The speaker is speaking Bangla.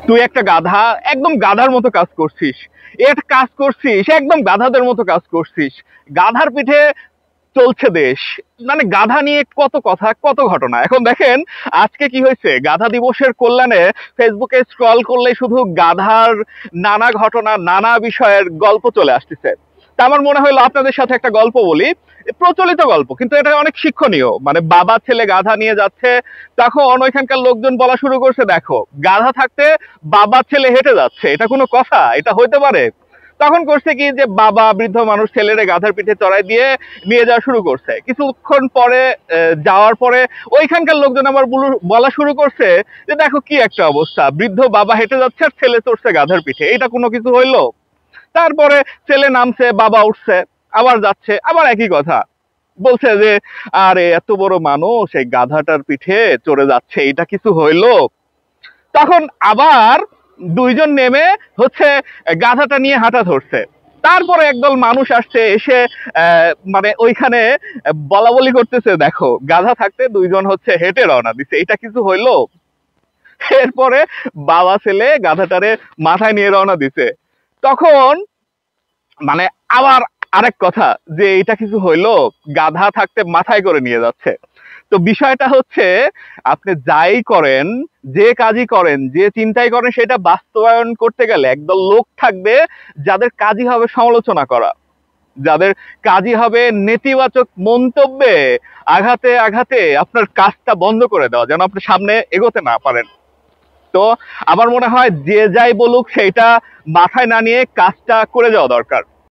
তুই একটা গাধা, একদম গাধার মতো কাজ করছিস। কাজ করছিস একদম গাধাদের মতো কাজ করছিস। গাধার পিঠে চলছে দেশ। মানে গাধা নিয়ে কত কথা, কত ঘটনা। এখন দেখেন আজকে কি হয়েছে, গাধা দিবসের কল্যাণে ফেসবুকে স্ক্রল করলে শুধু গাধার নানা ঘটনা, নানা বিষয়ের গল্প চলে আসতেছে। তা আমার মনে হলো আপনাদের সাথে একটা গল্প বলি, প্রচলিত গল্প কিন্তু এটা অনেক শিক্ষণীয়। মানে বাবা ছেলে গাধা নিয়ে যাচ্ছে, তখন ওইখানকার লোকজন বলা শুরু করছে, দেখো গাধা থাকতে বাবা ছেলে হেঁটে যাচ্ছে, এটা কোনো কথা? এটা হইতে পারে? তখন করছে কি, যে বাবা বৃদ্ধ মানুষ ছেলেরে গাধার পিঠে চড়াই দিয়ে নিয়ে যাওয়া শুরু করছে। কিছুক্ষণ পরে যাওয়ার পরে ওইখানকার লোকজন আবার বলা শুরু করছে যে দেখো কি একটা অবস্থা, বৃদ্ধ বাবা হেঁটে যাচ্ছে আর ছেলে চড়ছে গাধার পিঠে, এটা কোনো কিছু হইলো? তারপরে ছেলে নামছে, বাবা উঠছে, আবার যাচ্ছে, আবার একই কথা বলছে যে আরে এত বড় মানুষ এই গাধাটার পিঠে চড়ে যাচ্ছে, এটা কিছু হইলো? তখন আবার দুইজন নেমে হচ্ছে গাধাটা নিয়ে হাঁটা ধরছে। তারপরে একদল মানুষ আসছে, এসে মানে ওইখানে বলা বলি করতেছে, দেখো গাধা থাকতে দুইজন হচ্ছে হেঁটে রওনা দিছে, এটা কিছু হইলো? এরপরে বাবা ছেলে গাধাটারে মাথায় নিয়ে রওনা দিছে। তখন মানে আবার আরেক কথা, যে এটা কিছু হইলো? গাধা থাকতে মাথায় করে নিয়ে যাচ্ছে। তো বিষয়টা হচ্ছে, আপনি যাই করেন, যে কাজই করেন, যে চিন্তাই করেন, সেটা বাস্তবায়ন করতে গেলে একদল লোক থাকবে যাদের কাজই হবে সমালোচনা করা, যাদের কাজই হবে নেতিবাচক মন্তব্যে আঘাতে আঘাতে আপনার কাজটা বন্ধ করে দেওয়া, যেন আপনি সামনে এগোতে না পারেন। তো আমার মনে হয় যে যাই বলুক সেইটা মাথায় না নিয়ে কাজটা করে যাওয়া দরকার।